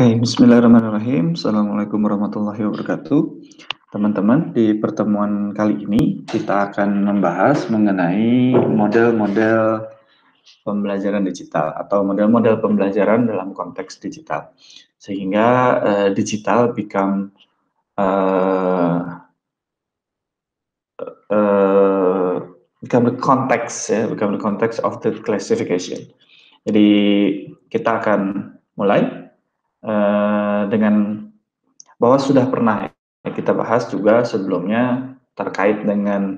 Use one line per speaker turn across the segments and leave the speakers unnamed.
Oke, bismillahirrahmanirrahim. Assalamualaikum warahmatullahi wabarakatuh. Teman-teman, di pertemuan kali ini kita akan membahas mengenai model-model pembelajaran digital atau model-model pembelajaran dalam konteks digital. Sehingga digital become the context of the classification. Jadi kita akan mulai dengan bahwa sudah pernah kita bahas juga sebelumnya terkait dengan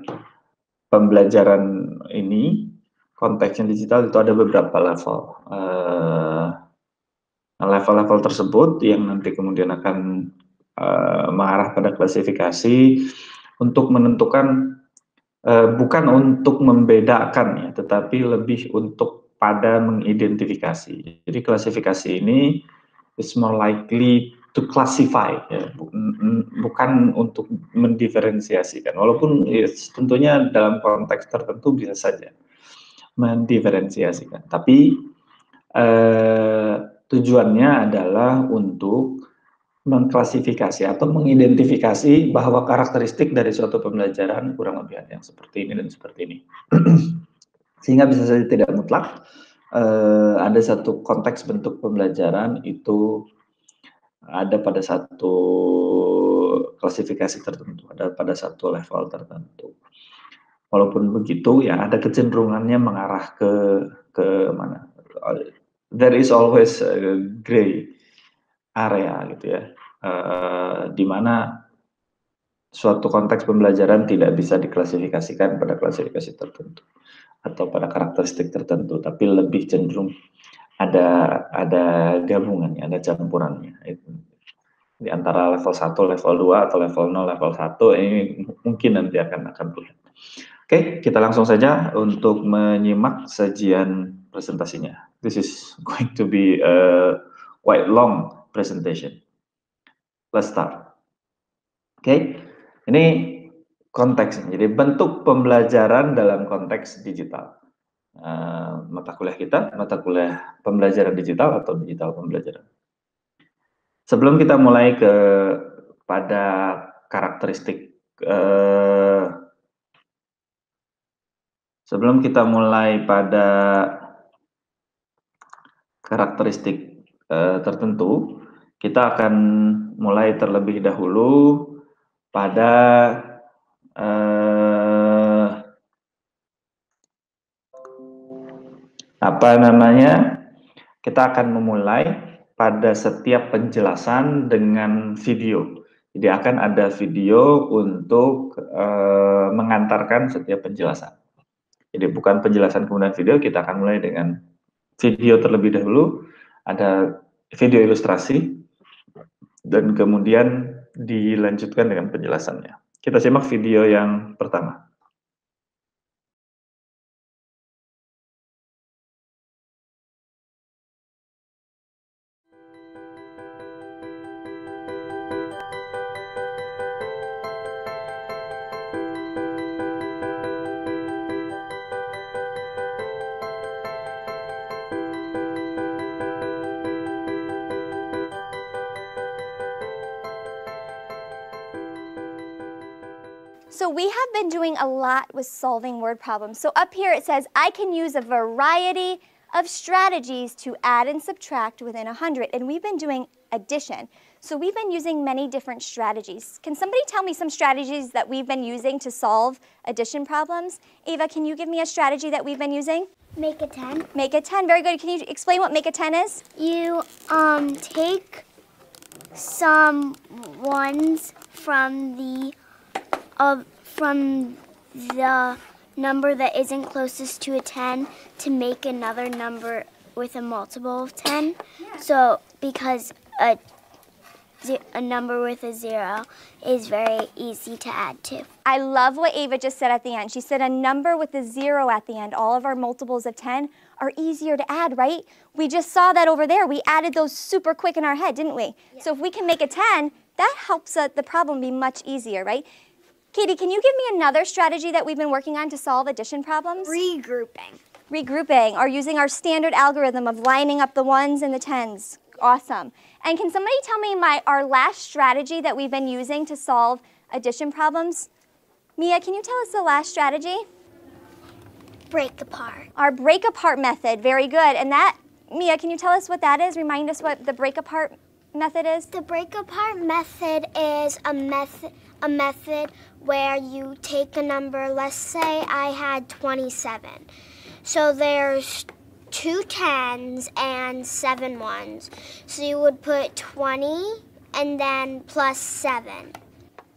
pembelajaran ini, konteksnya digital itu ada beberapa level. Level-level tersebut yang nanti kemudian akan mengarah pada klasifikasi untuk menentukan, bukan untuk membedakan ya, tetapi lebih untuk pada mengidentifikasi. Jadi klasifikasi ini is more likely to classify, ya, bukan untuk mendiferensiasikan. Walaupun ya, tentunya dalam konteks tertentu bisa saja mendiferensiasikan, tapi tujuannya adalah untuk mengklasifikasi atau mengidentifikasi bahwa karakteristik dari suatu pembelajaran kurang lebih ada yang seperti ini dan seperti ini. Sehingga bisa saja tidak mutlak. Ada satu konteks bentuk pembelajaran itu ada pada satu klasifikasi tertentu, ada pada satu level tertentu. Walaupun begitu, ya ada kecenderungannya mengarah ke mana? There is always a gray area gitu ya, di mana suatu konteks pembelajaran tidak bisa diklasifikasikan pada klasifikasi tertentu atau pada karakteristik tertentu, tapi lebih cenderung ada gabungannya, ada campurannya. Di antara level 1, level 2, atau level 0, level 1, ini mungkin nanti akan terlihat. Oke, kita langsung saja untuk menyimak sajian presentasinya. This is going to be a quite long presentation. Let's start. Oke, ini konteksnya. Jadi bentuk pembelajaran dalam konteks digital. Mata kuliah kita, mata kuliah pembelajaran digital atau digital pembelajaran. Sebelum kita mulai pada karakteristik, sebelum kita mulai pada karakteristik tertentu, kita akan mulai terlebih dahulu pada kita akan memulai pada setiap penjelasan dengan video. Jadi akan ada video untuk mengantarkan setiap penjelasan. Jadi bukan penjelasan kemudian video, kita akan mulai dengan video terlebih dahulu, ada video ilustrasi, dan kemudian dilanjutkan dengan penjelasannya. Kita simak video yang pertama.
So we have been doing a lot with solving word problems. So up here it says, I can use a variety of strategies to add and subtract within 100. And we've been doing addition. So we've been using many different strategies. Can somebody tell me some strategies that we've been using to solve addition problems? Ava, can you give me a strategy that we've been using?
Make a 10.
Make a 10, very good. Can you explain what make a 10 is?
You take some ones from the number that isn't closest to a 10 to make another number with a multiple of 10. Yeah. So because a number with a 0 is very easy to add to.
I love what Ava just said at the end. She said a number with a 0 at the end, all of our multiples of 10 are easier to add, right? We just saw that over there. We added those super quick in our head, didn't we? Yeah. So if we can make a 10, that helps the problem be much easier, right? Katie, can you give me another strategy that we've been working on to solve addition problems?
Regrouping.
Regrouping, or using our standard algorithm of lining up the 1s and the 10s. Awesome. And can somebody tell me our last strategy that we've been using to solve addition problems? Mia, can you tell us the last strategy?
Break apart.
Our break apart method. Very good. And that, Mia, can you tell us what that is? Remind us what the break apart method is?
The break apart method is a method where you take a number. Let's say I had 27. So there's 2 10s and 7 1s. So you would put 20 and then plus 7.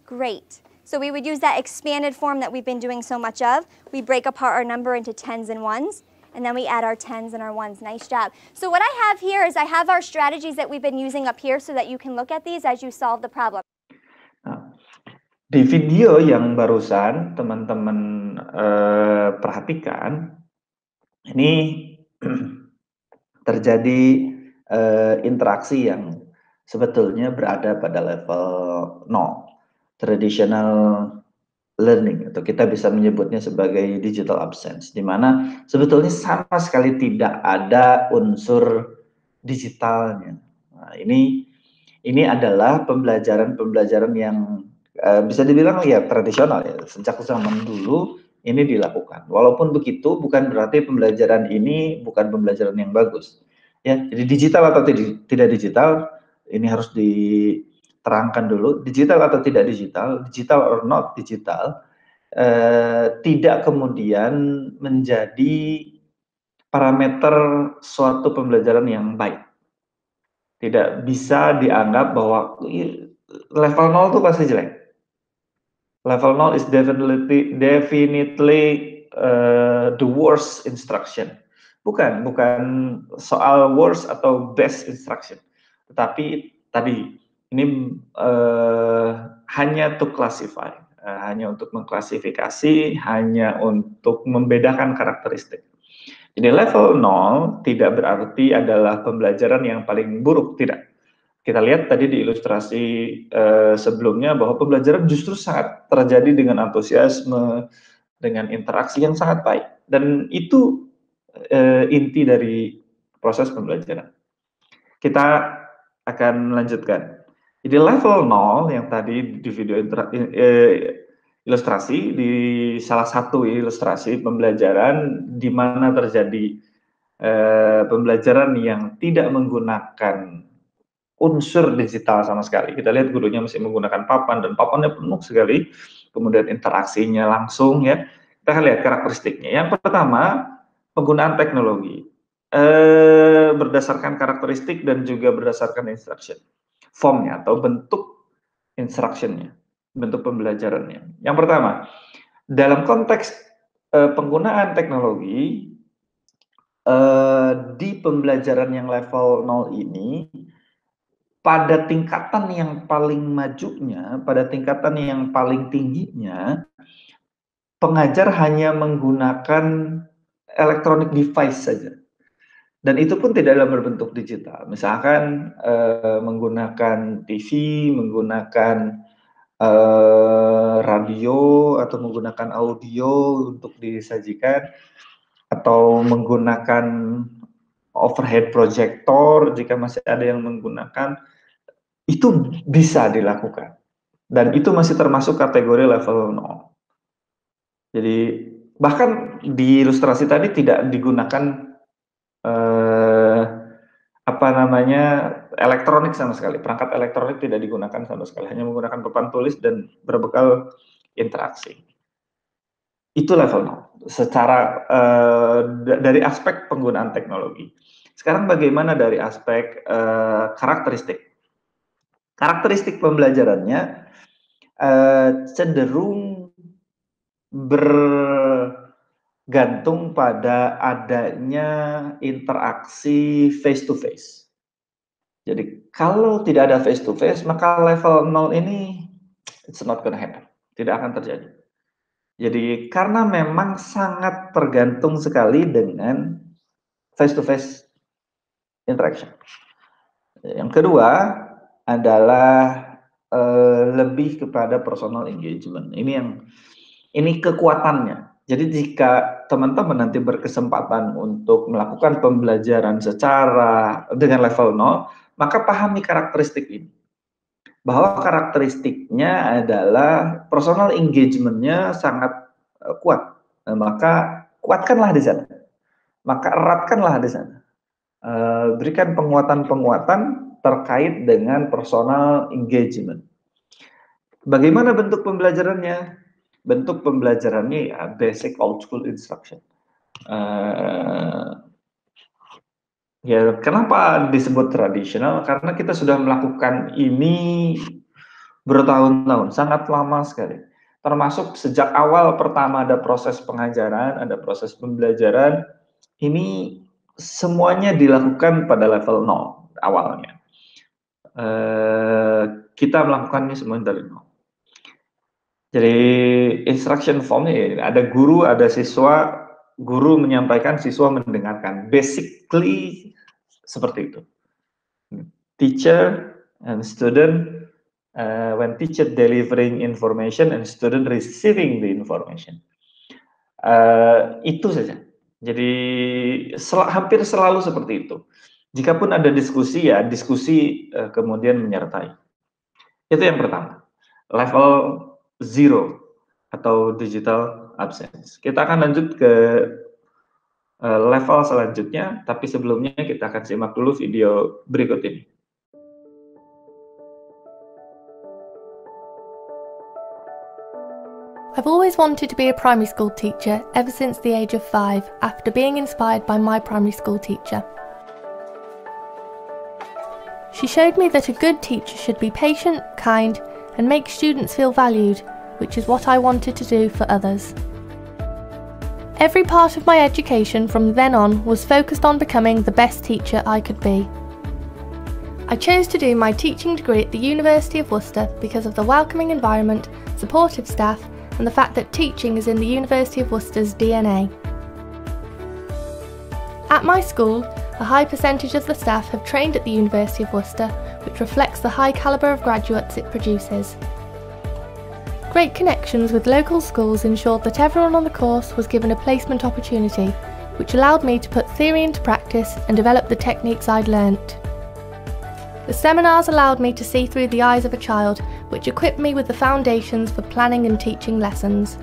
Great. So we would use that expanded form that we've been doing so much of. We break apart our number into 10s and 1s, and then we add our 10s and our 1s. Nice job. So what I have here is I have our strategies that we've been using up here so that you can look at these as you solve the problem.
Nah, di video yang barusan teman-teman perhatikan, ini terjadi interaksi yang sebetulnya berada pada level 0. Traditional learning, atau kita bisa menyebutnya sebagai digital absence, di mana sebetulnya sama sekali tidak ada unsur digitalnya. Nah, ini adalah pembelajaran yang bisa dibilang ya tradisional ya, sejak zaman dulu ini dilakukan. Walaupun begitu, bukan berarti pembelajaran ini bukan pembelajaran yang bagus. Ya, jadi digital atau tidak digital, ini harus diterangkan dulu. Digital atau tidak digital, digital or not digital, tidak kemudian menjadi parameter suatu pembelajaran yang baik. Tidak bisa dianggap bahwa level 0 itu pasti jelek. Level 0 is definitely the worst instruction. Bukan soal worst atau best instruction. Tetapi tadi ini hanya to classify, hanya untuk mengklasifikasi, hanya untuk membedakan karakteristik. Jadi level 0 tidak berarti adalah pembelajaran yang paling buruk, tidak. Kita lihat tadi di ilustrasi sebelumnya bahwa pembelajaran justru sangat terjadi dengan antusiasme, dengan interaksi yang sangat baik. Dan itu inti dari proses pembelajaran. Kita akan melanjutkan. Jadi level 0 yang tadi di video ilustrasi, di salah satu ilustrasi pembelajaran di mana terjadi pembelajaran yang tidak menggunakan unsur digital sama sekali. Kita lihat gurunya masih menggunakan papan dan papannya penuh sekali. Kemudian interaksinya langsung ya. Kita akan lihat karakteristiknya. Yang pertama, penggunaan teknologi. Berdasarkan karakteristik dan juga berdasarkan instruction. Formnya atau bentuk instructionnya, bentuk pembelajarannya. Yang pertama, dalam konteks penggunaan teknologi di pembelajaran yang level 0 ini, pada tingkatan yang paling majunya, pada tingkatan yang paling tingginya, pengajar hanya menggunakan electronic device saja. Dan itu pun tidak dalam berbentuk digital. Misalkan menggunakan TV, menggunakan radio, atau menggunakan audio untuk disajikan, atau menggunakan overhead projector jika masih ada yang menggunakan. Itu bisa dilakukan, dan itu masih termasuk kategori level 0. Jadi bahkan di ilustrasi tadi tidak digunakan elektronik sama sekali, perangkat elektronik tidak digunakan sama sekali, hanya menggunakan papan tulis dan berbekal interaksi. Itu level 0 secara dari aspek penggunaan teknologi. Sekarang bagaimana dari aspek karakteristik? Karakteristik pembelajarannya cenderung bergantung pada adanya interaksi face to face. Jadi kalau tidak ada face to face, maka level 0 ini it's not gonna happen. Tidak akan terjadi. Jadi karena memang sangat tergantung sekali dengan face to face interaction. Yang kedua adalah lebih kepada personal engagement. Ini kekuatannya. Jadi jika teman-teman nanti berkesempatan untuk melakukan pembelajaran dengan level 0, maka pahami karakteristik ini. Bahwa karakteristiknya adalah personal engagement-nya sangat kuat. Maka kuatkanlah di sana. Maka eratkanlah di sana. Berikan penguatan-penguatan terkait dengan personal engagement. Bagaimana bentuk pembelajarannya? Bentuk pembelajarannya ya basic old school instruction. Ya, kenapa disebut tradisional? Karena kita sudah melakukan ini bertahun-tahun, sangat lama sekali. Termasuk sejak awal pertama ada proses pengajaran, ada proses pembelajaran, ini semuanya dilakukan pada level 0 awalnya. Kita melakukannya semua dari 0. Jadi instruction formnya ada guru, ada siswa, guru menyampaikan, siswa mendengarkan. Basically seperti itu. Teacher and student, when teacher delivering information and student receiving the information. Itu saja. Jadi hampir selalu seperti itu. Jikapun ada diskusi ya, diskusi kemudian menyertai. Itu yang pertama. Level 0 atau digital absence. Kita akan lanjut ke level selanjutnya, tapi sebelumnya kita akan simak dulu video berikut ini.
I've always wanted to be a primary school teacher ever since the age of 5, after being inspired by my primary school teacher. She showed me that a good teacher should be patient, kind, and make students feel valued, which is what I wanted to do for others. Every part of my education from then on was focused on becoming the best teacher I could be. I chose to do my teaching degree at the University of Worcester because of the welcoming environment, supportive staff, and the fact that teaching is in the University of Worcester's DNA. At my school, a high percentage of the staff have trained at the University of Worcester, which reflects the high calibre of graduates it produces. Great connections with local schools ensured that everyone on the course was given a placement opportunity, which allowed me to put theory into practice and develop the techniques I'd learnt. The seminars allowed me to see through the eyes of a child, which equipped me with the foundations for planning and teaching lessons.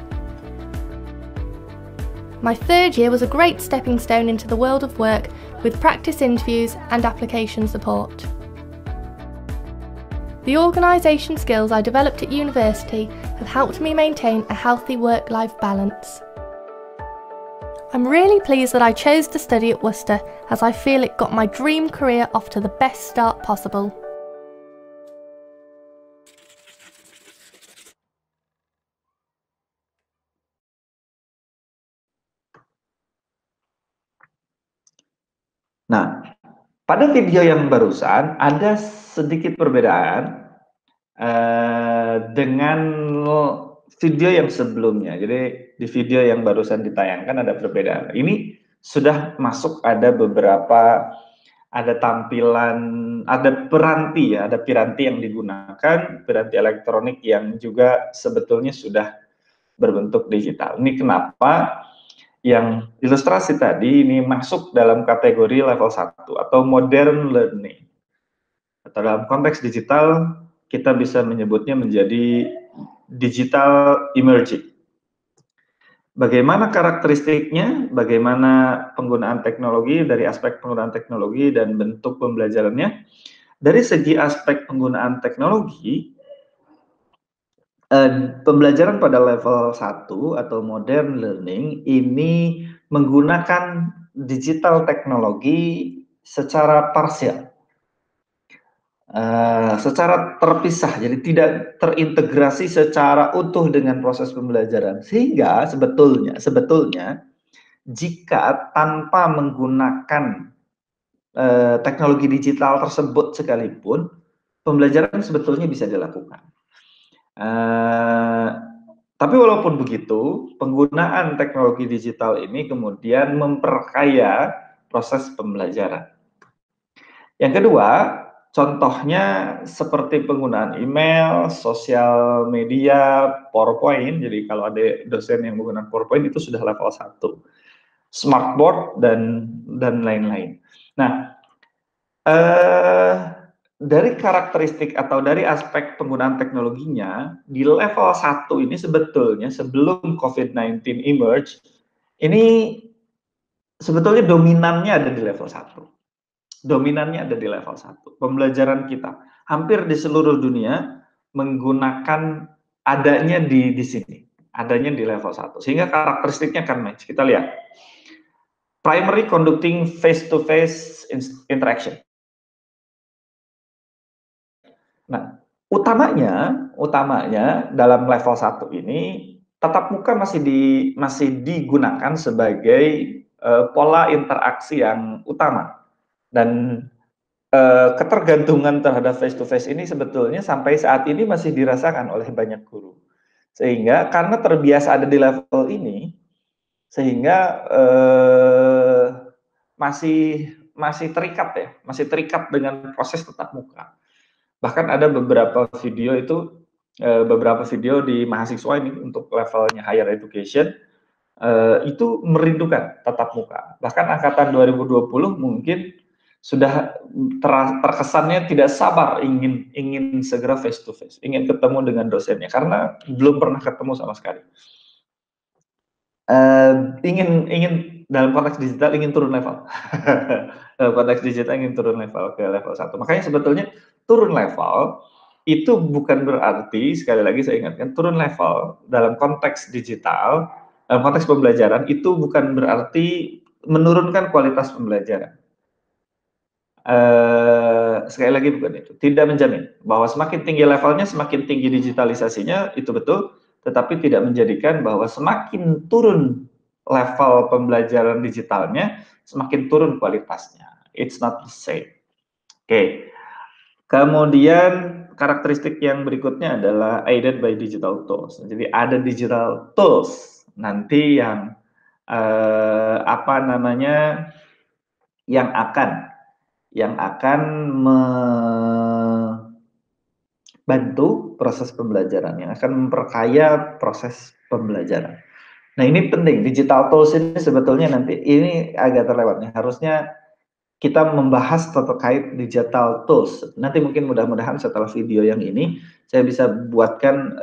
My third year was a great stepping stone into the world of work with practice interviews and application support. The organisation skills I developed at university have helped me maintain a healthy work-life balance. I'm really pleased that I chose to study at Worcester, as I feel it got my dream career off to the best start possible.
Nah, pada video yang barusan ada sedikit perbedaan dengan video yang sebelumnya. Jadi di video yang barusan ditayangkan ada perbedaan. Ini sudah masuk ada beberapa, ada tampilan, ada piranti ya, ada piranti yang digunakan, piranti elektronik yang juga sebetulnya sudah berbentuk digital. Ini kenapa yang ilustrasi tadi ini masuk dalam kategori level 1 atau modern learning. Atau dalam konteks digital kita bisa menyebutnya menjadi digital emerging. Bagaimana karakteristiknya, bagaimana penggunaan teknologi, dari aspek penggunaan teknologi dan bentuk pembelajarannya. Dari segi aspek penggunaan teknologi, pembelajaran pada level 1 atau modern learning ini menggunakan digital teknologi secara parsial. Secara terpisah, jadi tidak terintegrasi secara utuh dengan proses pembelajaran, sehingga sebetulnya jika tanpa menggunakan teknologi digital tersebut sekalipun, pembelajaran sebetulnya bisa dilakukan. Tapi walaupun begitu, penggunaan teknologi digital ini kemudian memperkaya proses pembelajaran. Yang kedua, contohnya seperti penggunaan email, sosial media, PowerPoint. Jadi kalau ada dosen yang menggunakan PowerPoint itu sudah level 1. Smartboard dan lain-lain. Nah, dari karakteristik atau dari aspek penggunaan teknologinya, di level 1 ini sebetulnya sebelum COVID-19 emerge, ini sebetulnya dominannya ada di level 1. Dominannya ada di level 1. Pembelajaran kita hampir di seluruh dunia menggunakan adanya di sini, adanya di level 1. Sehingga karakteristiknya akan match. Kita lihat. Primary conducting face-to-face interaction. Nah, utamanya dalam level 1 ini tatap muka masih digunakan sebagai pola interaksi yang utama. Dan ketergantungan terhadap face to face ini sebetulnya sampai saat ini masih dirasakan oleh banyak guru. Sehingga karena terbiasa ada di level ini, sehingga masih terikat dengan proses tatap muka. Bahkan ada beberapa video di mahasiswa ini untuk levelnya higher education, itu merindukan tatap muka. Bahkan angkatan 2020 mungkin sudah terkesannya tidak sabar ingin segera face to face, ingin ketemu dengan dosennya karena belum pernah ketemu sama sekali. Ingin dalam konteks digital ingin turun level. Dalam konteks digital ingin turun level ke level 1. Makanya sebetulnya turun level itu bukan berarti, sekali lagi saya ingatkan, turun level dalam konteks digital, dalam konteks pembelajaran itu bukan berarti menurunkan kualitas pembelajaran. Sekali lagi bukan itu, tidak menjamin bahwa semakin tinggi levelnya, semakin tinggi digitalisasinya, itu betul, tetapi tidak menjadikan bahwa semakin turun level pembelajaran digitalnya, semakin turun kualitasnya. It's not the same. Oke. Kemudian karakteristik yang berikutnya adalah aided by digital tools. Jadi ada digital tools nanti yang yang akan membantu proses pembelajaran, yang akan memperkaya proses pembelajaran. Nah, ini penting, digital tools ini sebetulnya nanti ini agak terlewat nih. Harusnya kita membahas terkait digital tools. Nanti mungkin mudah-mudahan setelah video yang ini saya bisa buatkan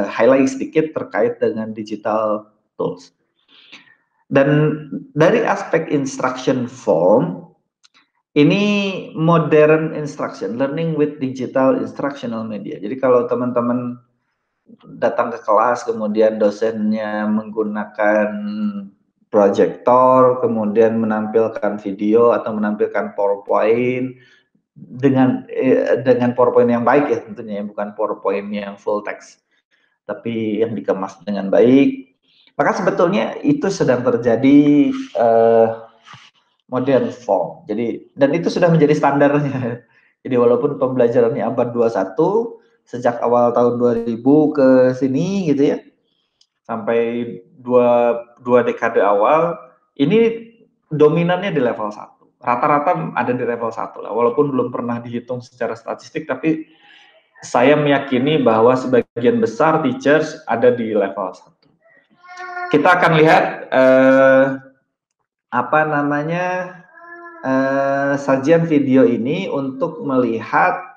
highlight sedikit terkait dengan digital tools. Dan dari aspek instruction form, ini modern instruction, learning with digital instructional media. Jadi kalau teman-teman datang ke kelas, kemudian dosennya menggunakan proyektor, kemudian menampilkan video atau menampilkan PowerPoint dengan PowerPoint yang baik ya tentunya, bukan PowerPoint yang full text, tapi yang dikemas dengan baik. Maka sebetulnya itu sedang terjadi modern form. Jadi, dan itu sudah menjadi standarnya. Jadi walaupun pembelajarannya abad 21 sejak awal tahun 2000 ke sini gitu ya, sampai dua dekade awal, ini dominannya di level 1. Rata-rata ada di level 1 lah, walaupun belum pernah dihitung secara statistik, tapi saya meyakini bahwa sebagian besar teachers ada di level 1. Kita akan lihat sajian video ini untuk melihat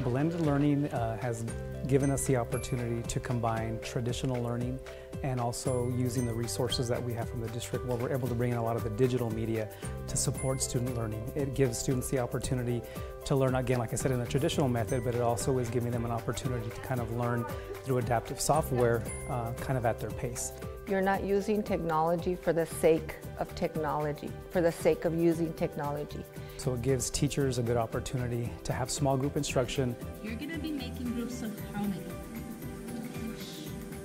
Blended learning has given us the opportunity to combine traditional learning and also using the resources that we have from the district, where we're able to bring in a lot of the digital media to support student learning. It gives students the opportunity to learn, again, like I said, in a traditional method, but it also is giving them an opportunity to kind of learn through adaptive software kind of at their pace.
You're not using technology for the sake of technology, for the sake of using technology.
So it gives teachers a good opportunity to have small group instruction.
You're going to be making groups of how many?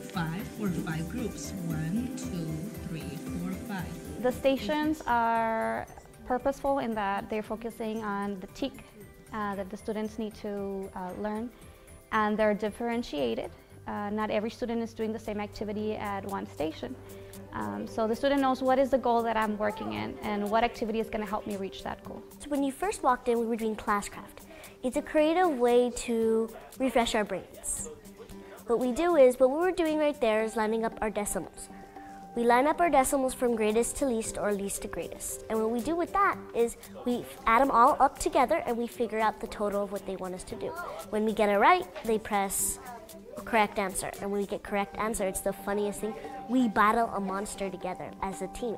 5 groups. 1, 2, 3, 4, 5.
The stations are purposeful in that they're focusing on the TEK that the students need to learn, and they're differentiated. Not every student is doing the same activity at one station. So the student knows what is the goal that I'm working in and what activity is going to help me reach that goal.
So when you first walked in, we were doing Classcraft. It's a creative way to refresh our brains. What we do is, what we're doing right there is lining up our decimals. We line up our decimals from greatest to least or least to greatest. And what we do with that is we add them all up together and we figure out the total of what they want us to do. When we get it right, they press correct answer. And when we get correct answer, it's the funniest thing. We battle a monster together as a team.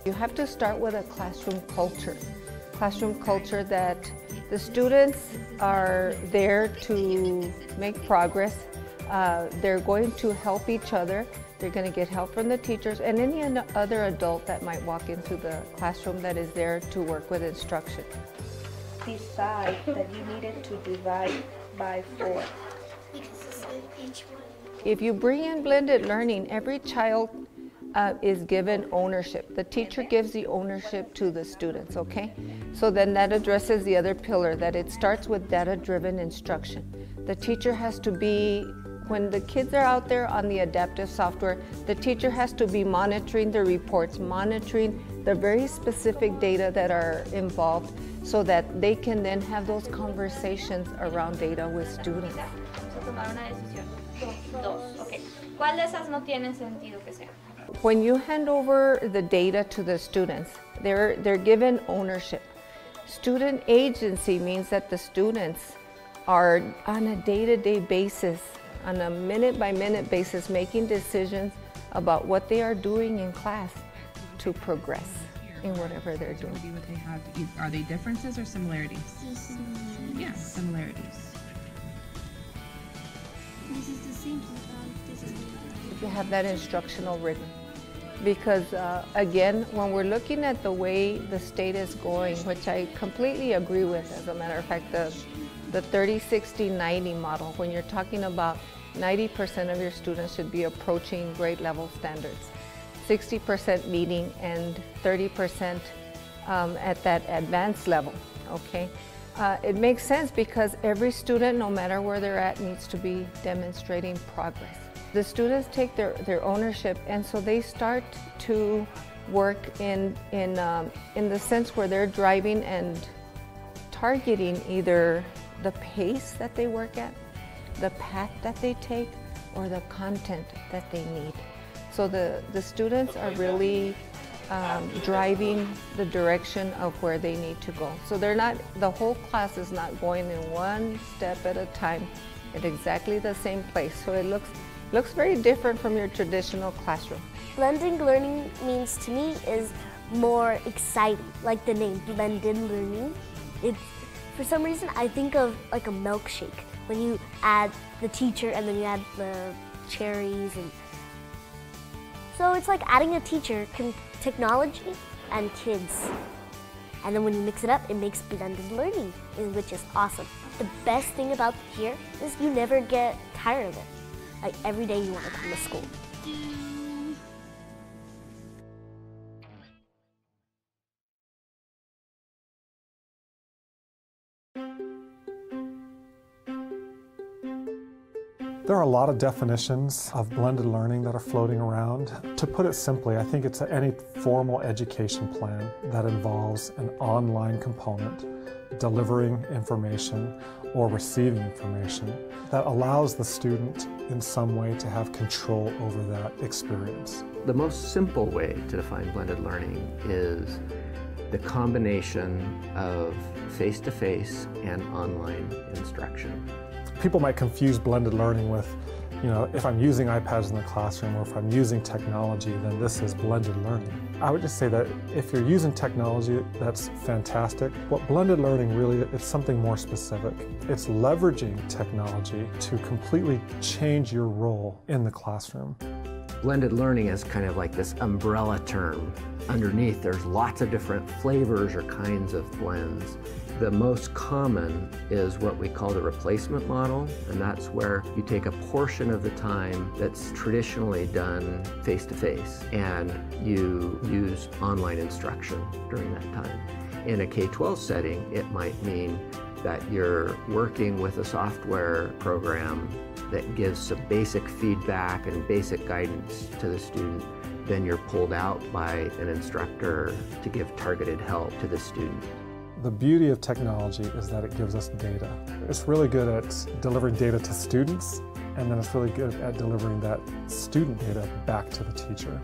You have to start with a classroom culture. Classroom culture that the students are there to make progress. They're going to help each other. They're going to get help from the teachers and any other adult that might walk into the classroom that is there to work with instruction.
Decide that you needed to divide by 4.
If you bring in blended learning, every child is given ownership. The teacher gives the ownership to the students, okay? So then that addresses the other pillar, that it starts with data-driven instruction. The teacher has to be, when the kids are out there on the adaptive software, the teacher has to be monitoring the reports, monitoring the very specific data that are involved so that they can then have those conversations around data with students.
¿Cuál de esas no tiene sentido que sea?
When you hand over the data to the students, they're given ownership. Student agency means that the students are on a day-to-day basis, on a minute-by-minute basis, making decisions about what they are doing in class to progress in whatever they're doing.
Are they differences or similarities? Yeah, similarities.
This is the same.
You have that instructional rhythm. Because again, when we're looking at the way the state is going, which I completely agree with, as a matter of fact, the 30-60-90 model, when you're talking about 90% of your students should be approaching grade level standards, 60% meeting and 30% at that advanced level, okay? It makes sense because every student, no matter where they're at, needs to be demonstrating progress. The students take their ownership, and so they start to work in the sense where they're driving and targeting either the pace that they work at, the path that they take, or the content that they need. So the students are really driving the direction of where they need to go. So they're not, the whole class is not going in one step at a time at exactly the same place. So it looks very different from your traditional classroom.
Blended learning means to me is more exciting, like the name, blended learning. For some reason, I think of like a milkshake when you add the teacher and then you add the cherries. And so it's like adding a teacher, technology, and kids. And then when you mix it up, it makes blended learning, which is awesome. The best thing about here is you never get tired of it. Like every day you want to come to school.
There are a lot of definitions of blended learning that are floating around. To put it simply, I think it's any formal education plan that involves an online component, delivering information or receiving information, that allows the student in some way to have control over that experience.
The most simple way to define blended learning is the combination of face-to-face and online instruction.
People might confuse blended learning with, if I'm using iPads in the classroom or if I'm using technology, then this is blended learning. I would just say that if you're using technology, that's fantastic. What blended learning really, it's something more specific. It's leveraging technology to completely change your role in the classroom.
Blended learning is kind of like this umbrella term. Underneath, there's lots of different flavors or kinds of blends. The most common is what we call the replacement model, and that's where you take a portion of the time that's traditionally done face-to-face and you use online instruction during that time. In a K-12 setting, it might mean that you're working with a software program that gives some basic feedback and basic guidance to the student, then you're pulled out by an instructor to give targeted help to the student.
The beauty of technology is that it gives us data. It's really good at delivering data to students, and then it's really good at delivering that student data back to the teacher.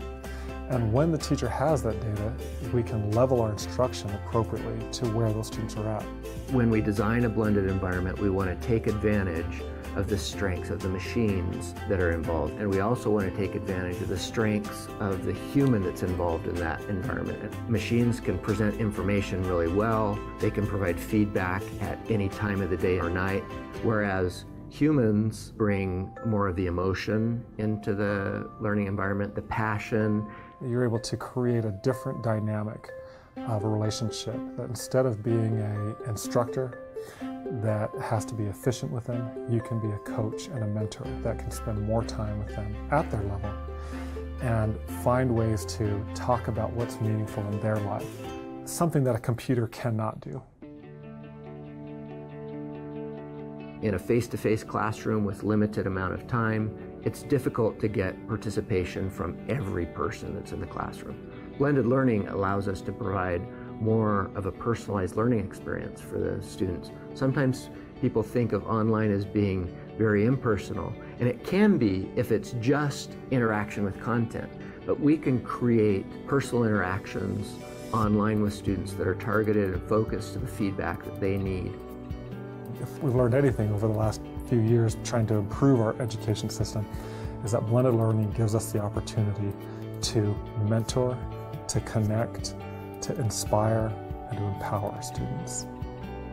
And when the teacher has that data, we can level our instruction appropriately to where those students are at.
When we design a blended environment, we want to take advantage of the strengths of the machines that are involved. And we also want to take advantage of the strengths of the human that's involved in that environment. Machines can present information really well. They can provide feedback at any time of the day or night, whereas humans bring more of the emotion into the learning environment, the passion.
You're able to create a different dynamic of a relationship, that instead of being an instructor that has to be efficient with them, you can be a coach and a mentor that can spend more time with them at their level and find ways to talk about what's meaningful in their life, something that a computer cannot do.
In a face-to-face classroom with limited amount of time, it's difficult to get participation from every person that's in the classroom. Blended learning allows us to provide more of a personalized learning experience for the students. Sometimes people think of online as being very impersonal, and it can be if it's just interaction with content, but we can create personal interactions online with students that are targeted and focused to the feedback that they need.
If we've learned anything over the last few years trying to improve our education system, is that blended learning gives us the opportunity to mentor, to connect, to inspire, and to empower students.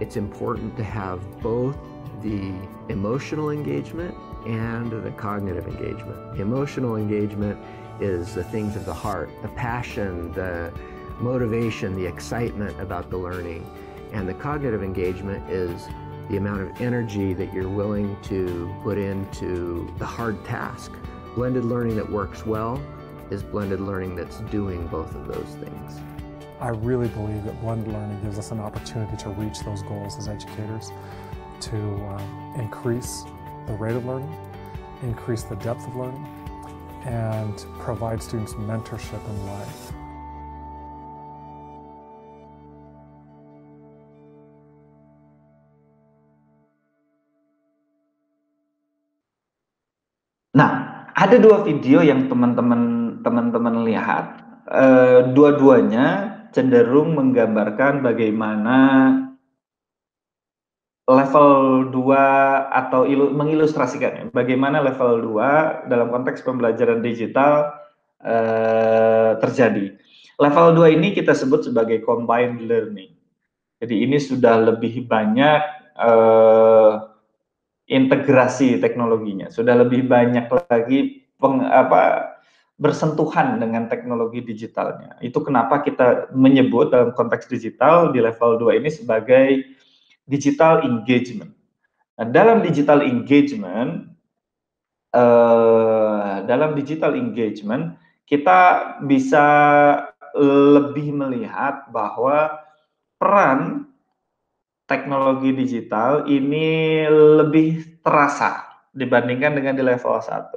It's important to have both the emotional engagement and the cognitive engagement. The emotional engagement is the things of the heart, the passion, the motivation, the excitement about the learning. And the cognitive engagement is the amount of energy that you're willing to put into the hard task. Blended learning that works well is blended learning that's doing both of those things.
I really believe that blended learning gives us an opportunity to reach those goals as educators, to increase the rate of learning, increase the depth of learning, and provide students mentorship in life.
Nah, ada dua video yang teman-teman lihat. Dua-duanya cenderung menggambarkan bagaimana level 2 atau mengilustrasikan bagaimana level 2 dalam konteks pembelajaran digital terjadi. Level 2 ini kita sebut sebagai combined learning. Jadi ini sudah lebih banyak integrasi teknologinya, sudah lebih banyak lagi bersentuhan dengan teknologi digitalnya. Itu kenapa kita menyebut dalam konteks digital di level 2 ini sebagai digital engagement. Nah, dalam digital engagement, kita bisa lebih melihat bahwa peran teknologi digital ini lebih terasa dibandingkan dengan di level 1.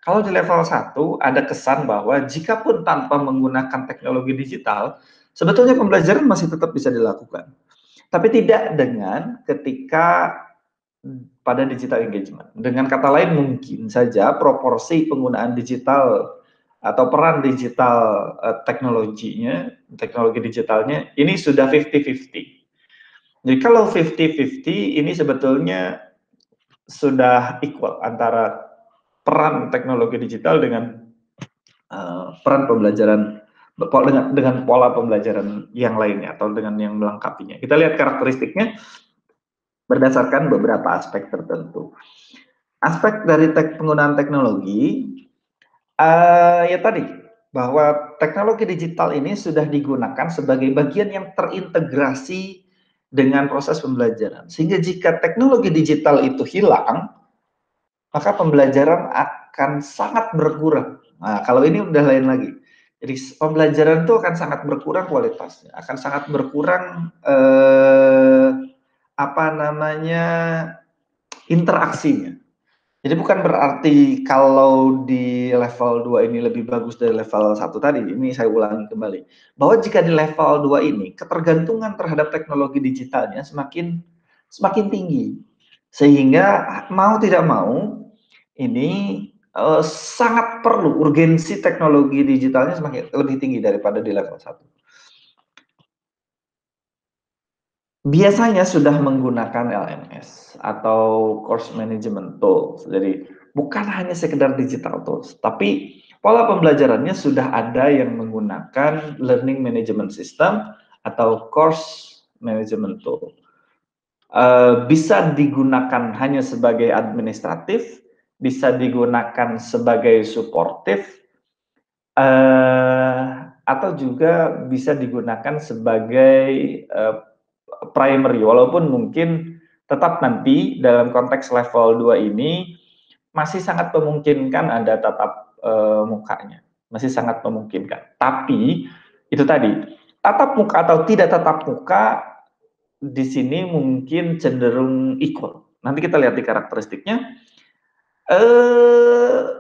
Kalau di level 1 ada kesan bahwa jikapun tanpa menggunakan teknologi digital, sebetulnya pembelajaran masih tetap bisa dilakukan. Tapi tidak dengan ketika pada digital engagement. Dengan kata lain, mungkin saja proporsi penggunaan digital atau peran digital teknologi digitalnya ini sudah 50-50. Jadi kalau 50-50 ini sebetulnya sudah equal antara peran teknologi digital dengan peran pembelajaran dengan pola pembelajaran yang lainnya atau dengan yang melengkapinya. Kita lihat karakteristiknya berdasarkan beberapa aspek tertentu. Aspek dari penggunaan teknologi ya tadi bahwa teknologi digital ini sudah digunakan sebagai bagian yang terintegrasi dengan proses pembelajaran. Sehingga jika teknologi digital itu hilang, maka pembelajaran akan sangat berkurang. Nah, kalau ini udah lain lagi. Jadi pembelajaran itu akan sangat berkurang kualitasnya, akan sangat berkurang interaksinya. Jadi bukan berarti kalau di level 2 ini lebih bagus dari level 1 tadi, ini saya ulangi kembali. Bahwa jika di level 2 ini, ketergantungan terhadap teknologi digitalnya semakin tinggi. Sehingga mau tidak mau, ini sangat perlu, urgensi teknologi digitalnya semakin lebih tinggi daripada di level 1. Biasanya sudah menggunakan LMS atau course management tools. Jadi bukan hanya sekedar digital tools, tapi pola pembelajarannya sudah ada yang menggunakan learning management system atau course management tool. Bisa digunakan hanya sebagai administratif, bisa digunakan sebagai suportif, atau juga bisa digunakan sebagai primary, walaupun mungkin tetap nanti dalam konteks level 2 ini masih sangat memungkinkan ada tatap mukanya, masih sangat memungkinkan. Tapi itu tadi, tatap muka atau tidak tatap muka di sini mungkin cenderung equal. Nanti kita lihat di karakteristiknya.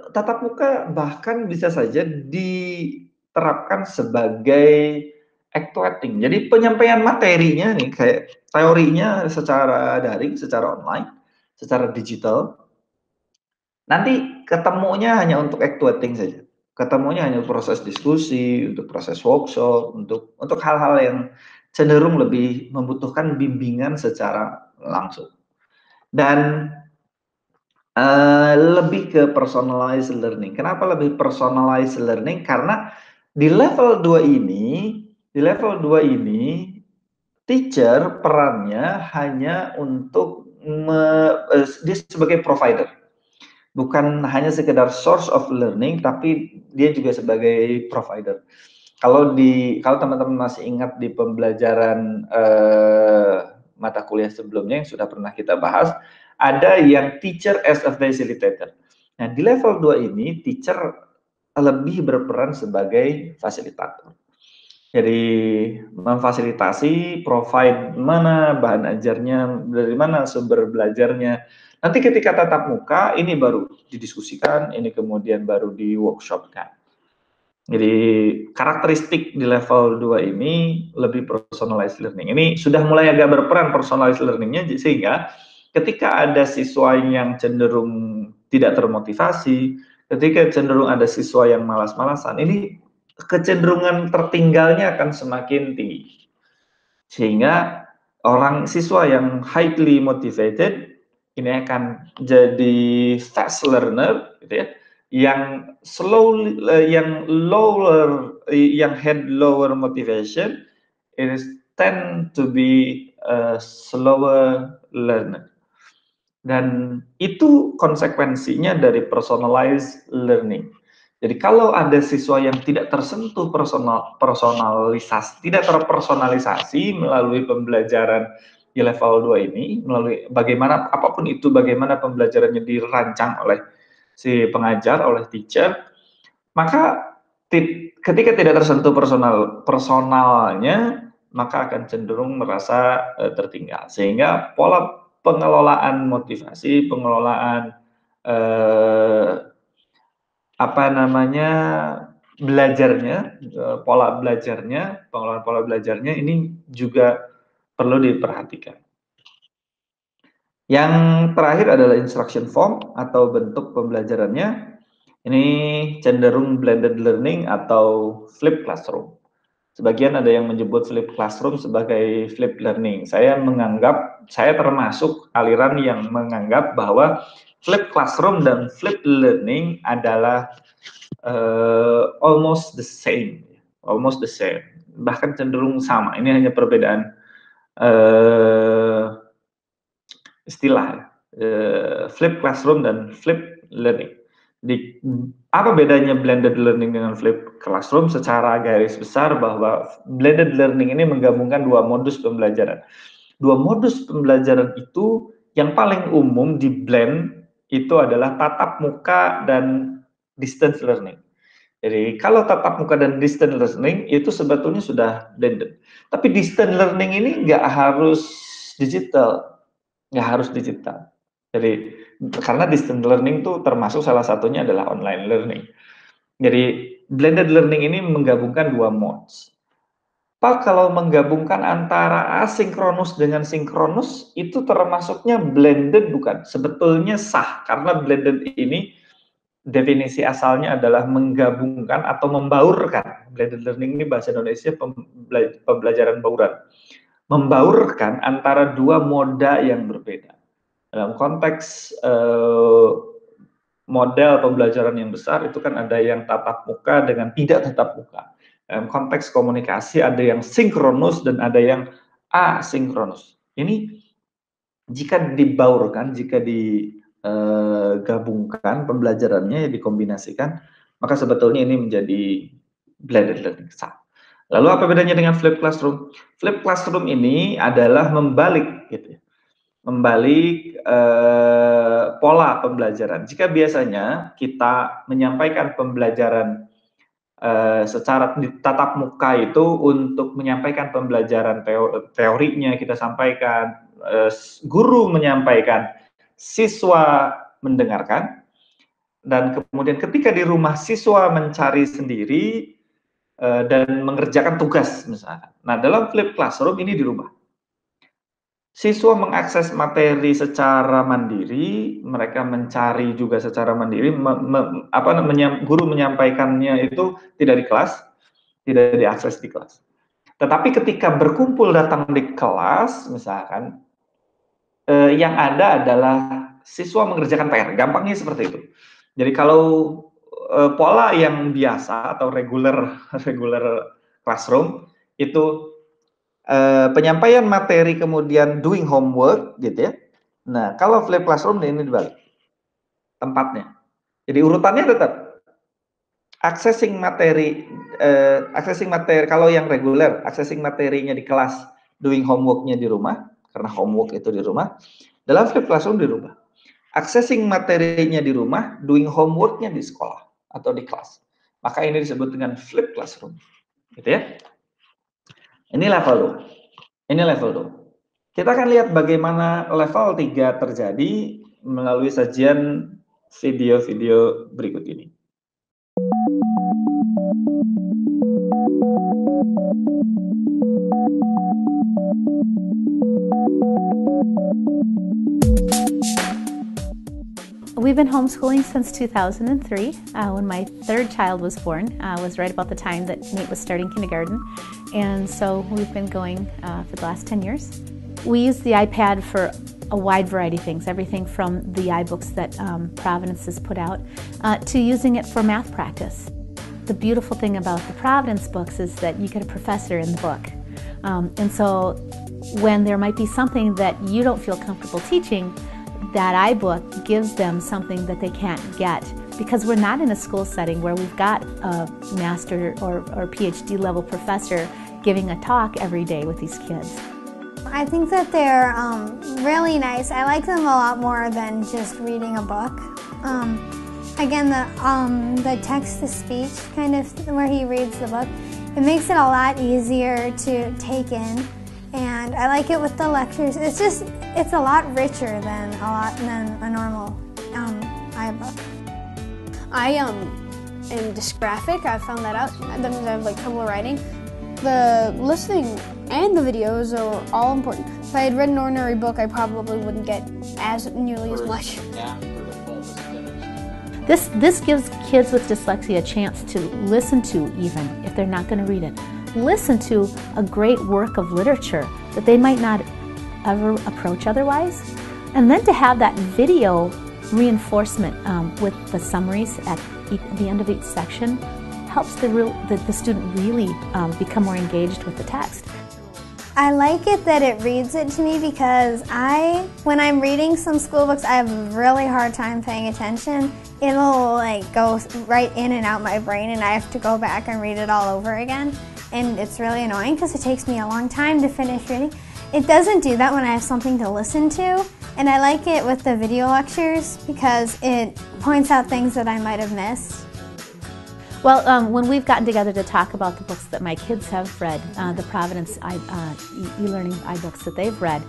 Tatap muka bahkan bisa saja diterapkan sebagai actuating. Jadi penyampaian materinya nih, kayak teorinya secara daring, secara online, secara digital. Nanti ketemunya hanya untuk actuating saja. Ketemunya hanya proses diskusi, untuk proses workshop, untuk hal-hal yang cenderung lebih membutuhkan bimbingan secara langsung. Dan lebih ke personalized learning. Kenapa lebih personalized learning? Karena di level 2 ini, teacher perannya hanya untuk dia sebagai provider. Bukan hanya sekedar source of learning, tapi dia juga sebagai provider. Kalau teman-teman masih ingat di pembelajaran mata kuliah sebelumnya yang sudah pernah kita bahas, ada yang teacher as a facilitator. Nah, di level 2 ini, teacher lebih berperan sebagai fasilitator. Jadi, memfasilitasi, provide mana bahan ajarnya, dari mana sumber belajarnya. Nanti ketika tatap muka, ini baru didiskusikan, ini kemudian baru di workshopkan. Jadi, karakteristik di level 2 ini lebih personalized learning. Ini sudah mulai agak berperan personalized learningnya, sehingga ketika ada siswa yang cenderung tidak termotivasi, ketika cenderung ada siswa yang malas-malasan, ini kecenderungan tertinggalnya akan semakin tinggi. Sehingga siswa yang highly motivated ini akan jadi fast learner, gitu ya, yang had lower motivation, it is tend to be a slower learner. Dan itu konsekuensinya dari personalized learning. Jadi kalau ada siswa yang tidak tersentuh personalisasi, tidak terpersonalisasi melalui pembelajaran di level 2 ini, melalui bagaimana apapun itu, bagaimana pembelajarannya dirancang oleh si pengajar, oleh teacher, maka ketika tidak tersentuh personalnya, maka akan cenderung merasa tertinggal. Sehingga pola pengelolaan motivasi, pengelolaan belajarnya, pengelolaan pola belajarnya ini juga perlu diperhatikan. Yang terakhir adalah instruction form atau bentuk pembelajarannya. Ini cenderung blended learning atau flipped classroom. Sebagian ada yang menyebut flipped classroom sebagai flipped learning. Saya termasuk aliran yang menganggap bahwa flipped classroom dan flipped learning adalah almost the same, bahkan cenderung sama. Ini hanya perbedaan istilah, flipped classroom dan flipped learning. Apa bedanya blended learning dengan flipped classroom? Secara garis besar bahwa blended learning ini menggabungkan dua modus pembelajaran. Dua modus pembelajaran itu yang paling umum di blend itu adalah tatap muka dan distance learning. Jadi kalau tatap muka dan distance learning itu sebetulnya sudah blended. Tapi distance learning ini nggak harus digital. Jadi karena distance learning tuh termasuk salah satunya adalah online learning. Jadi blended learning ini menggabungkan dua modes. Pak, kalau menggabungkan antara asinkronus dengan sinkronus itu termasuknya blended bukan? Sebetulnya sah, karena blended ini definisi asalnya adalah menggabungkan atau membaurkan. Blended learning ini bahasa Indonesia pembelajaran bauran. Membaurkan antara dua moda yang berbeda. Dalam konteks model pembelajaran yang besar itu kan ada yang tatap muka dengan tidak tatap muka. Dalam konteks komunikasi ada yang sinkronus dan ada yang asinkronus. Ini jika dibaurkan, jika digabungkan pembelajarannya, dikombinasikan, maka sebetulnya ini menjadi blended learning. Lalu apa bedanya dengan flipped classroom? Flipped classroom ini adalah membalik, gitu ya. Membalik pola pembelajaran. Jika biasanya kita menyampaikan pembelajaran secara tatap muka itu untuk menyampaikan pembelajaran teorinya kita sampaikan, guru menyampaikan, siswa mendengarkan, dan kemudian ketika di rumah siswa mencari sendiri dan mengerjakan tugas misalkan. Nah, dalam flipped classroom ini dirubah. Siswa mengakses materi secara mandiri, mereka mencari juga secara mandiri, guru menyampaikannya itu tidak di kelas, tidak diakses di kelas. Tetapi ketika berkumpul datang di kelas, misalkan, yang ada adalah siswa mengerjakan PR, gampangnya seperti itu. Jadi kalau pola yang biasa atau regular classroom, itu penyampaian materi kemudian doing homework gitu ya. Nah, kalau flipped classroom ini dibalik tempatnya. Jadi urutannya tetap accessing materi kalau yang reguler accessing materinya di kelas, doing homeworknya di rumah karena homework itu di rumah. Dalam flipped classroom dirubah. Accessing materinya di rumah, doing homeworknya di sekolah atau di kelas. Maka ini disebut dengan flipped classroom. Gitu ya. Ini level 2. Ini level 2. Kita akan lihat bagaimana level 3 terjadi melalui sajian video-video berikut ini.
We've been homeschooling since 2003. When my third child was born, was right about the time that Nate was starting kindergarten. And so we've been going for the last 10 years. We use the iPad for a wide variety of things, everything from the iBooks that Providence has put out to using it for math practice. The beautiful thing about the Providence books is that you get a professor in the book. And so when there might be something that you don't feel comfortable teaching, that iBook gives them something that they can't get, because we're not in a school setting where we've got a master or PhD level professor giving a talk every day with these kids.
I think that they're really nice. I like them a lot more than just reading a book. Again, the text-to-speech kind of where he reads the book, it makes it a lot easier to take in. And I like it with the lectures. It's a lot richer than a normal iBook.
I am dysgraphic. I found that out. I have like trouble writing. The listening and the videos are all important. If I had read an ordinary book, I probably wouldn't get nearly as much.
This gives kids with dyslexia a chance to listen to, even if they're not going to read it. Listen to a great work of literature that they might not ever approach otherwise. And then to have that video reinforcement with the summaries at the end of each section helps the student really become more engaged with the text.
I like it that it reads it to me because when I'm reading some school books, I have a really hard time paying attention. It'll like go right in and out my brain and I have to go back and read it all over again. And it's really annoying because it takes me a long time to finish reading. It doesn't do that when I have something to listen to. And I like it with the video lectures because it points out things that I might have missed.
Well, when we've gotten together to talk about the books that my kids have read, the Providence e-learning iBooks that they've read,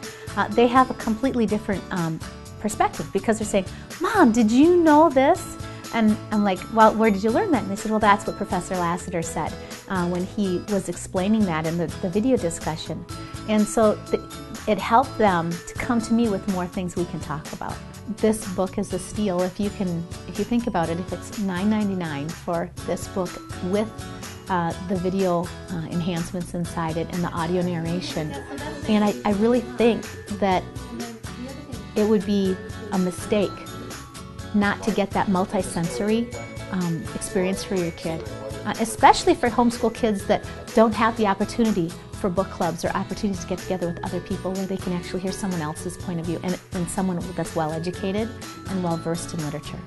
they have a completely different perspective, because they're saying, Mom, did you know this? And I'm like, well, where did you learn that? And they said, well, that's what Professor Lassiter said when he was explaining that in the video discussion. And so it helped them to come to me with more things we can talk about. This book is a steal. If you think about it, if it's $9.99 for this book with the video enhancements inside it and the audio narration. And I really think that it would be a mistake not to get that multi-sensory experience for your kid, especially for homeschool kids that don't have the opportunity for book clubs or opportunities to get together with other people where they can actually hear someone else's point of view and someone that's well educated and well versed in literature.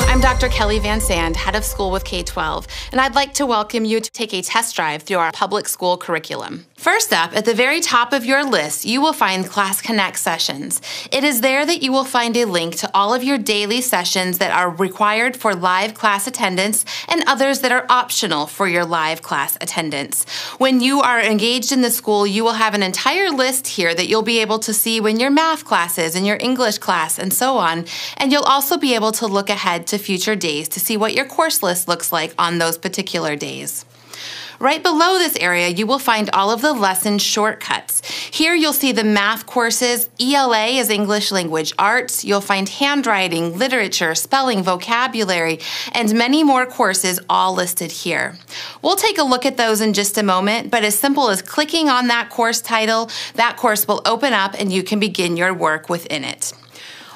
I'm Dr. Kelly Van Sand, Head of School with K-12, and I'd like to welcome you to take a test drive through our public school curriculum. First up, at the very top of your list, you will find Class Connect sessions. It is there that you will find a link to all of your daily sessions that are required for live class attendance and others that are optional for your live class attendance. When you are engaged in the school, you will have an entire list here that you'll be able to see when your math class is and your English class and so on, and you'll also be able to look ahead to future days to see what your course list looks like on those particular days. Right below this area, you will find all of the lesson shortcuts. Here you'll see the math courses, ELA is English Language Arts, you'll find handwriting, literature, spelling, vocabulary, and many more courses all listed here. We'll take a look at those in just a moment, but as simple as clicking on that course title, that course will open up and you can begin your work within it.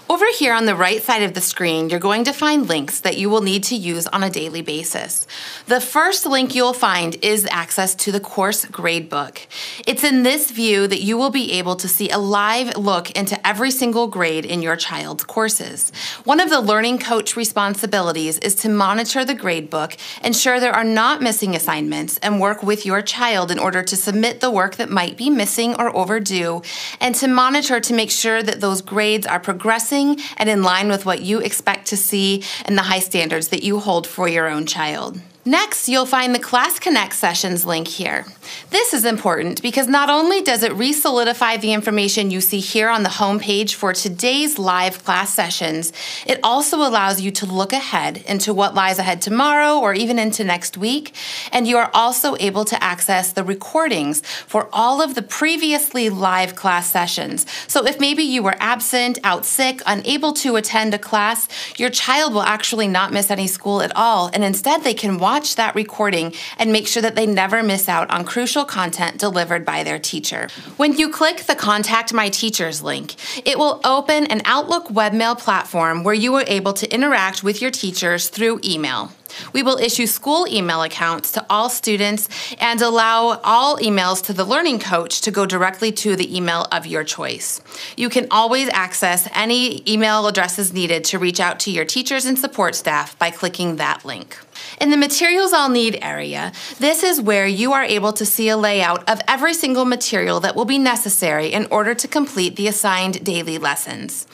Over here on the right side of the screen, you're going to find links that you will need to use on a daily basis. The first link you'll find is access to the course gradebook. It's in this view that you will be able to see a live look into every single grade in your child's courses. One of the Learning Coach responsibilities is to monitor the gradebook, ensure there are not missing assignments, and work with your child in order to submit the work that might be missing or overdue, and to monitor to make sure that those grades are progressing and in line with what you expect to see and the high standards that you hold for your own child. Next, you'll find the Class Connect sessions link here. This is important because not only does it re-solidify the information you see here on the home page for today's live class sessions, it also allows you to look ahead into what lies ahead tomorrow or even into next week, and you are also able to access the recordings for all of the previously live class sessions. So if maybe you were absent, out sick, unable to attend a class, your child will actually not miss any school at all, and instead they can watch that recording and make sure that they never miss out on crucial content delivered by their teacher. When you click the Contact My Teachers link, it will open an Outlook webmail platform where you are able to interact with your teachers through email. We will issue school email accounts to all students and allow all emails to the Learning Coach to go directly to the email of your choice. You can always access any email addresses needed to reach out to your teachers and support staff by clicking that link. In the Materials I'll Need area, this is where you are able to see a layout of every single material that will be necessary in order to complete the assigned daily lessons.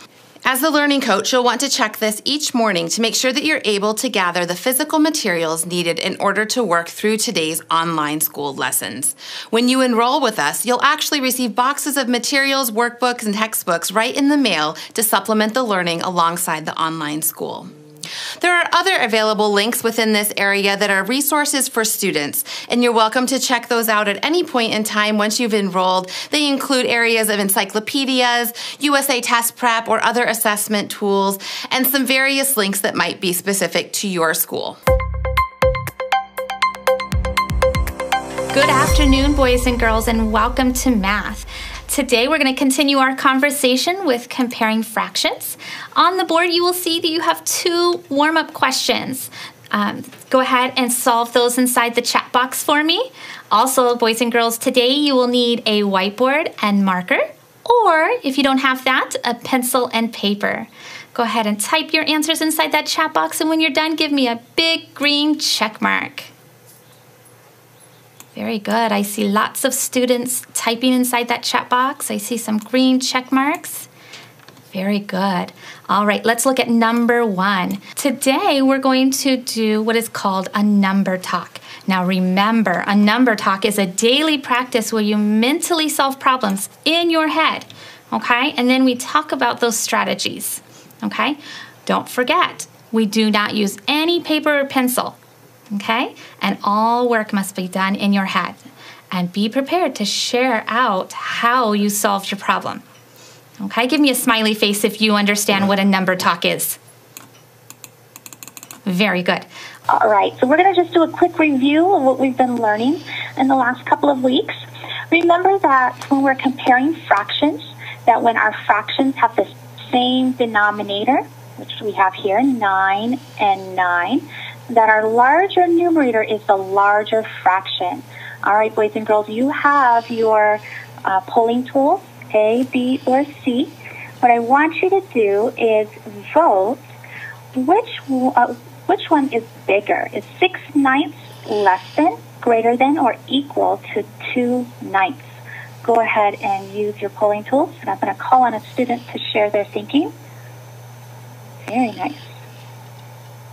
As the Learning Coach, you'll want to check this each morning to make sure that you're able to gather the physical materials needed in order to work through today's online school lessons. When you enroll with us, you'll actually receive boxes of materials, workbooks, and textbooks right in the mail to supplement the learning alongside the online school. There are other available links within this area that are resources for students, and you're welcome to check those out at any point in time once you've enrolled. They include areas of encyclopedias, USA Test Prep, or other assessment tools, and some various links that might be specific to your school.
Good afternoon, boys and girls, and welcome to math. Today we're going to continue our conversation with comparing fractions. On the board you will see that you have 2 warm-up questions. Go ahead and solve those inside the chat box for me. Also, boys and girls, today you will need a whiteboard and marker, or if you don't have that, a pencil and paper. Go ahead and type your answers inside that chat box, and when you're done, give me a big green check mark. Very good. I see lots of students typing inside that chat box. I see some green check marks. Very good. All right, let's look at number 1. Today, we're going to do what is called a number talk. Now remember, a number talk is a daily practice where you mentally solve problems in your head, okay? And then we talk about those strategies, okay? Don't forget, we do not use any paper or pencil, okay? And all work must be done in your head. And be prepared to share out how you solved your problem. Okay, give me a smiley face if you understand what a number talk is. Very good.
All right, so we're going to just do a quick review of what we've been learning in the last couple of weeks. Remember that when we're comparing fractions, that when our fractions have the same denominator, which we have here, 9 and 9, that our larger numerator is the larger fraction. All right, boys and girls, you have your polling tools, A, B, or C. What I want you to do is vote which one is bigger. Is 6/9 less than, greater than, or equal to 2/9? Go ahead and use your polling tools. And I'm going to call on a student to share their thinking. Very nice.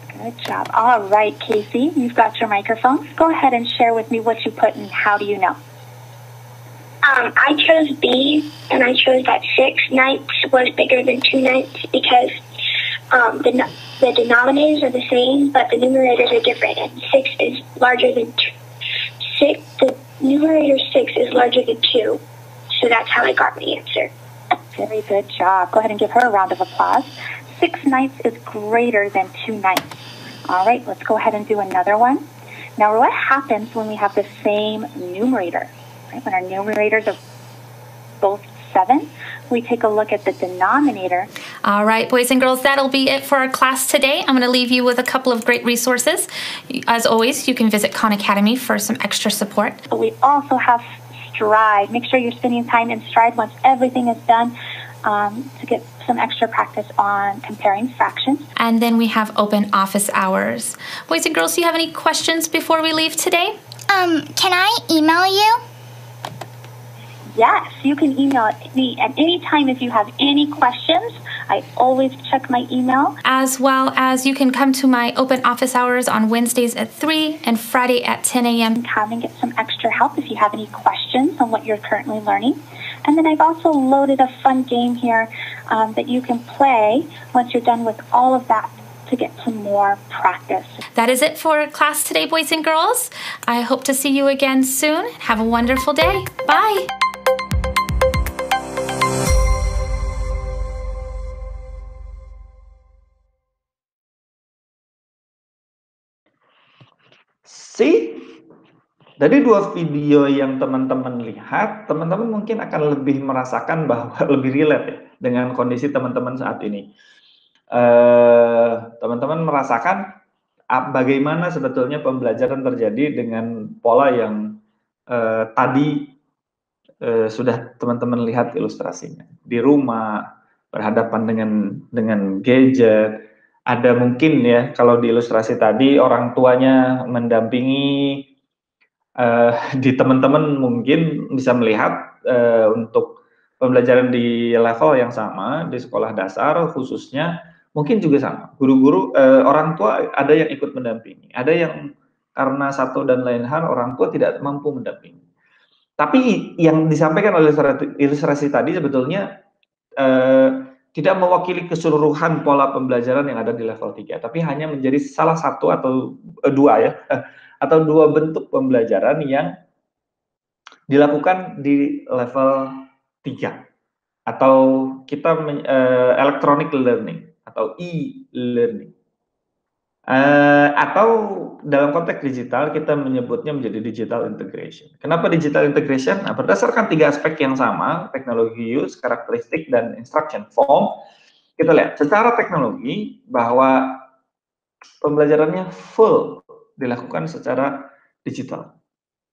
Good job. All right, Casey, you've got your microphones. Go ahead and share with me what you put and how do you know?
I chose B, and I chose that 6/9 was bigger than 2/9 because the denominators are the same, but the numerators are different, and 6 is larger than 6. The numerator 6 is larger than 2, so that's how I got my answer.
Very good job. Go ahead and give her a round of applause. 6/9 is greater than 2/9. All right, let's go ahead and do another one. Now, what happens when we have the same numerator? Right? When our numerators are both 7, we take a look at the denominator.
All right, boys and girls, that'll be it for our class today. I'm going to leave you with a couple of great resources. As always, you can visit Khan Academy for some extra support.
But we also have Stride. Make sure you're spending time in Stride once everything is done to get some extra practice on comparing fractions.
And then we have open office hours. Boys and girls, do you have any questions before we leave today?
Can I email you?
Yes, you can email me at any time if you have any questions. I always check my email.
As well as you can come to my open office hours on Wednesdays at 3 and Friday at 10 a.m.
Come and get some extra help if you have any questions on what you're currently learning. And then I've also loaded a fun game here that you can play once you're done with all of that to get some more practice.
That is it for class today, boys and girls. I hope to see you again soon. Have a wonderful day. Bye.
See? Dari 2 video yang teman-teman lihat, teman-teman mungkin akan lebih merasakan bahwa lebih relate ya, dengan kondisi teman-teman saat ini. Teman-teman merasakan bagaimana sebetulnya pembelajaran terjadi dengan pola yang tadi sudah teman-teman lihat ilustrasinya. Di rumah, berhadapan dengan gadget. Ada mungkin ya, kalau di ilustrasi tadi orang tuanya mendampingi, di teman-teman mungkin bisa melihat untuk pembelajaran di level yang sama, di sekolah dasar khususnya, mungkin juga sama. Guru-guru, orang tua ada yang ikut mendampingi, ada yang karena satu dan lain hal orang tua tidak mampu mendampingi. Tapi yang disampaikan oleh ilustrasi tadi sebetulnya tidak mewakili keseluruhan pola pembelajaran yang ada di level 3, tapi hanya menjadi salah satu atau dua ya, atau 2 bentuk pembelajaran yang dilakukan di level 3, atau kita electronic learning atau e-learning, atau dalam konteks digital kita menyebutnya menjadi digital integration. Kenapa digital integration? Nah, berdasarkan 3 aspek yang sama, teknologi use, karakteristik, dan instruction form. Kita lihat secara teknologi bahwa pembelajarannya full dilakukan secara digital.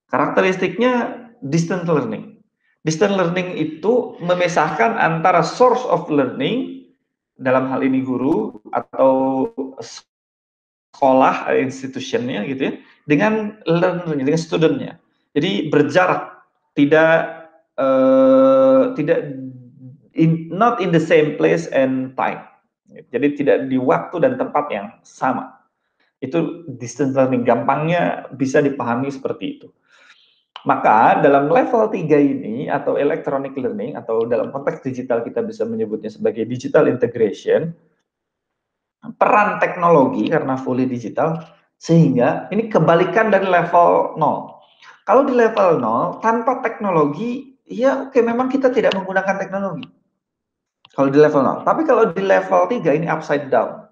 Karakteristiknya distant learning. Distant learning itu memisahkan antara source of learning, dalam hal ini guru atau sekolah institutionnya gitu ya, dengan learnernya, dengan studentnya. Jadi berjarak, tidak not in the same place and time. Jadi tidak di waktu dan tempat yang sama. Itu distance learning, gampangnya bisa dipahami seperti itu. Maka dalam level 3 ini atau electronic learning atau dalam konteks digital kita bisa menyebutnya sebagai digital integration, peran teknologi karena fully digital, sehingga ini kebalikan dari level 0. Kalau di level 0 tanpa teknologi, ya oke, memang kita tidak menggunakan teknologi. Kalau di level 0. Tapi kalau di level 3 ini upside down.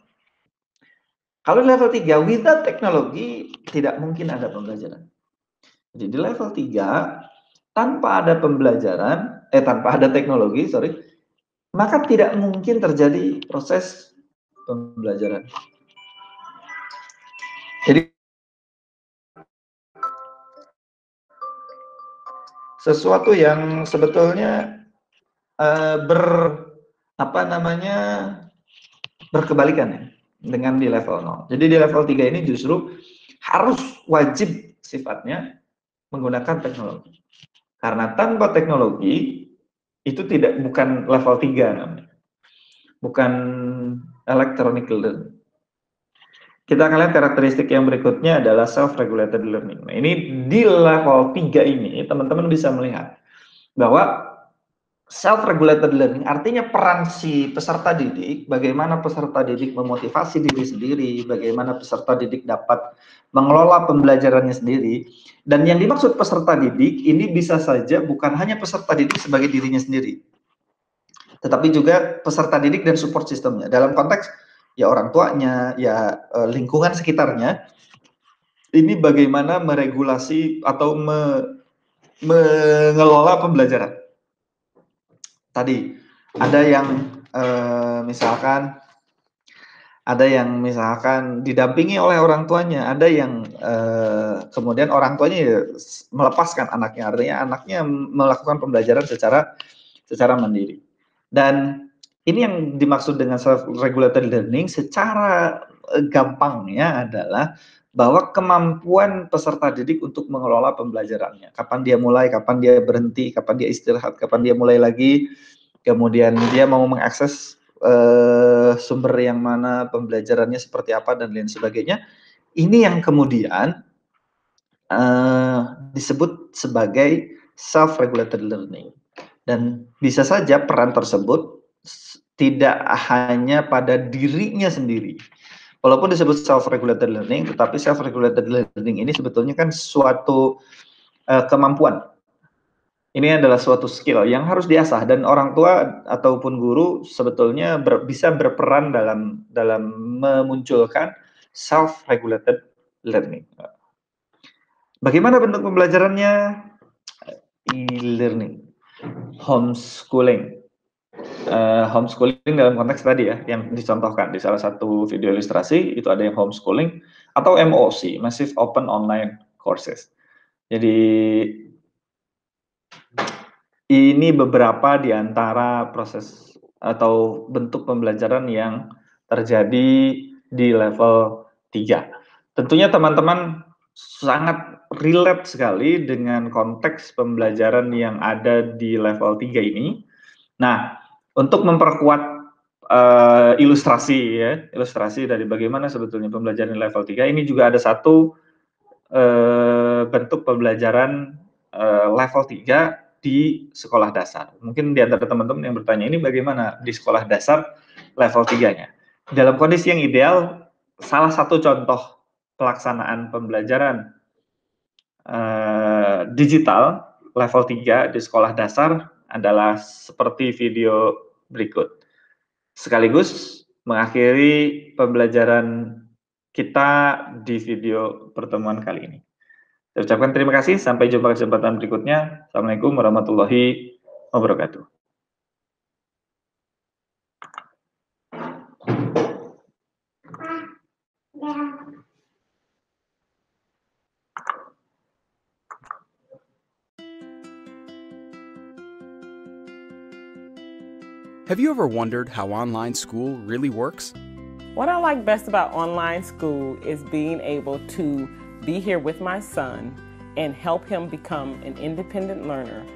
Kalau di level 3 without teknologi tidak mungkin ada pembelajaran. Jadi di level 3 tanpa ada pembelajaran, tanpa ada teknologi, maka tidak mungkin terjadi proses pembelajaran. Jadi sesuatu yang sebetulnya berkebalikan ya dengan di level 0. Jadi di level 3 ini justru harus wajib sifatnya menggunakan teknologi. Karena tanpa teknologi itu bukan level 3 namanya. Bukan electronic learning. Kita akan lihat karakteristik yang berikutnya adalah self-regulated learning. Nah, ini di level 3 ini teman-teman bisa melihat bahwa self-regulated learning artinya peran si peserta didik, bagaimana peserta didik memotivasi diri sendiri, bagaimana peserta didik dapat mengelola pembelajarannya sendiri. Dan yang dimaksud peserta didik ini bisa saja bukan hanya peserta didik sebagai dirinya sendiri, tetapi juga peserta didik dan support sistemnya. Dalam konteks ya orang tuanya, ya lingkungan sekitarnya, ini bagaimana meregulasi atau mengelola pembelajaran. Tadi ada yang misalkan didampingi oleh orang tuanya, ada yang kemudian orang tuanya ya melepaskan anaknya, artinya anaknya melakukan pembelajaran secara mandiri. Dan ini yang dimaksud dengan self-regulated learning secara gampangnya adalah bahwa kemampuan peserta didik untuk mengelola pembelajarannya. Kapan dia mulai, kapan dia berhenti, kapan dia istirahat, kapan dia mulai lagi, kemudian dia mau mengakses sumber yang mana, pembelajarannya seperti apa, dan lain sebagainya. Ini yang kemudian disebut sebagai self-regulated learning. Dan bisa saja peran tersebut tidak hanya pada dirinya sendiri. Walaupun disebut self-regulated learning, tetapi self-regulated learning ini sebetulnya kan suatu kemampuan. Ini adalah suatu skill yang harus diasah, dan orang tua ataupun guru sebetulnya bisa berperan dalam memunculkan self-regulated learning. Bagaimana bentuk pembelajarannya? E-learning, homeschooling. Homeschooling dalam konteks tadi ya, yang dicontohkan di salah satu video ilustrasi, itu ada yang homeschooling atau MOOC, Massive Open Online Courses. Jadi ini beberapa di antara proses atau bentuk pembelajaran yang terjadi di level 3. Tentunya teman-teman sangat relate sekali dengan konteks pembelajaran yang ada di level 3 ini. Nah, untuk memperkuat ilustrasi dari bagaimana sebetulnya pembelajaran di level 3, ini juga ada satu bentuk pembelajaran level 3 di sekolah dasar. Mungkin di antara teman-teman yang bertanya, ini bagaimana di sekolah dasar level 3-nya? Dalam kondisi yang ideal, salah satu contoh pelaksanaan pembelajaran digital level 3 di sekolah dasar adalah seperti video berikut. Sekaligus mengakhiri pembelajaran kita di video pertemuan kali ini. Saya ucapkan terima kasih, sampai jumpa kesempatan berikutnya. Assalamualaikum warahmatullahi wabarakatuh.
Have you ever wondered how online school really works?
What I like best about online school is being able to be here with my son
and help him become an independent learner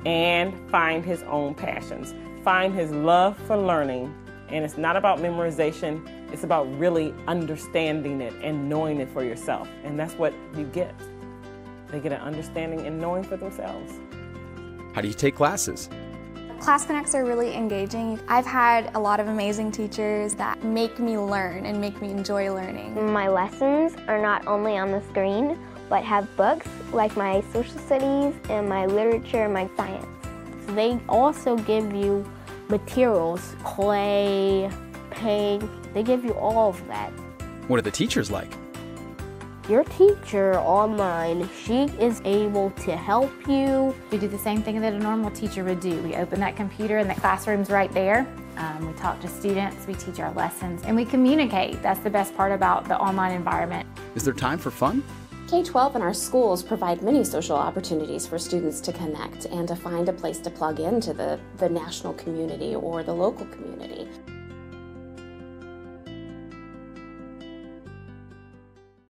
and find his own passions, find his love for learning. And it's not about memorization, it's about really understanding it and knowing it for yourself. And that's what you get. They get an understanding and knowing for themselves.
How do you take classes?
Class Connects are really engaging. I've had a lot of amazing teachers that make me learn and make me enjoy learning.
My lessons are not only on the screen, but have books like my social studies and my literature and my science.
They also give you materials, clay, paint. They give you all of that.
What are the teachers like?
Your teacher online, she is able to help you.
We do the same thing that a normal teacher would do. We open that computer and the classroom's right there. We talk to students, we teach our lessons, and we communicate. That's the best part about the online environment.
Is there time for fun?
K-12 and our schools provide many social opportunities for students to connect and to find a place to plug into the national community or the local community.